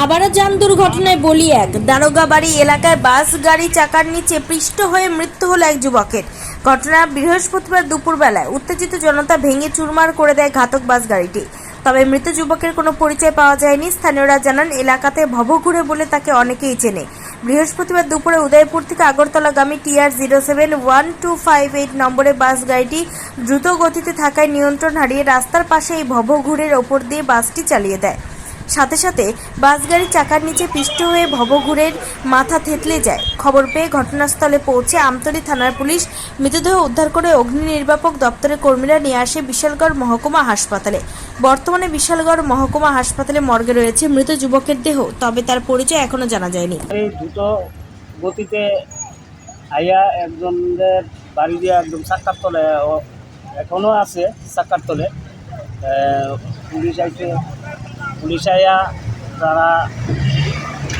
আবারও যান দুর্ঘটনায় বলি এক দারোগাবাড়ি এলাকায় বাস গাড়ি চাকার নিচে পৃষ্ঠ হয়ে মৃত্যু হলো এক যুবকের। ঘটনা বৃহস্পতিবার দুপুরবেলায় উত্তেজিত জনতা ভেঙে চুরমার করে দেয় ঘাতক বাস গাড়িটি। তবে মৃত যুবকের কোনো পরিচয় পাওয়া যায়নি। স্থানীয়রা জানান এলাকাতে ভবঘুরে বলে তাকে অনেকেই চেনে। বৃহস্পতিবার দুপুরে উদয়পুর থেকে আগরতলাগামী TR 071258 নম্বরে বাস গাড়িটি দ্রুত গতিতে থাকায় নিয়ন্ত্রণ হারিয়ে রাস্তার পাশে এই ভবঘুরের ওপর দিয়ে বাসটি চালিয়ে দেয়। সাথে সাথে বাস গাড়ির চাকার নিচে পিষ্ট হয়ে ভবঘুরের মাথা থেতলে যায়। খবর পেয়ে ঘটনাস্থলে পৌঁছে আমতলী থানার পুলিশ মৃতদেহ উদ্ধার করে অগ্নি নির্বাপক দপ্তরের কর্মীরা নিয়ে আসে বিশালগড় মহকুমা হাসপাতালে। বর্তমানে বিশালগড় মহকুমা হাসপাতালে মর্গে রয়েছে মৃত যুবকের দেহ, তবে তার পরিচয় এখনো জানা যায়নি। এই দ্রুত গতিতে আইয়া একজনের বাড়ি দিয়ে একদম চাক্কার তলে এখনও আছে চাক্কার তলে। পুলিশ আইয়া তারা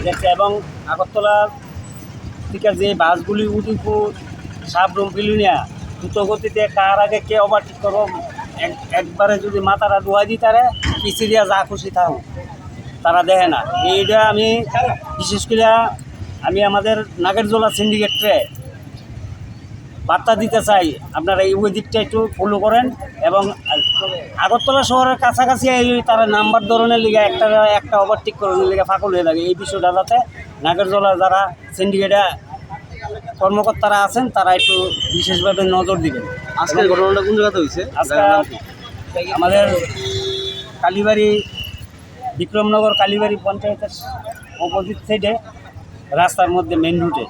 দেখছে এবং আগরতলার থেকে যে বাসগুলি উদিপুর সাবরুম পিলুনিয়া দ্রুত গতিতে কার আগে কে ওভারটেক করবো একবারে যদি মাথাটা ডুয়াই দিই তারা পিছিয়ে দিয়া যা খুশি থাকুক তারা দেখে না। এইটা আমি বিশেষ করে আমি আমাদের নাগেরজোলা সিন্ডিকেটে বার্তা দিতে চাই, আপনারা এই ওই দিকটা একটু ফলো করেন এবং আগরতলা শহরের কাছাকাছি তারা নাম্বার ধরনের লিগে একটা ওভারটেক করানোর লিগে ফাঁকল হয়ে থাকে। এই বিষয়টা যাতে নাগেরজোলা যারা সিন্ডিকেটে কর্মকর্তারা আছেন তারা একটু বিশেষভাবে নজর দিবেন। আজকের ঘটনাটা কোন জায়গাতে হয়েছে? আজকে আমাদের কালীবাড়ি বিক্রমনগর কালীবাড়ি পঞ্চায়েতের অপোজিট সাইডে রাস্তার মধ্যে মেন রুটে।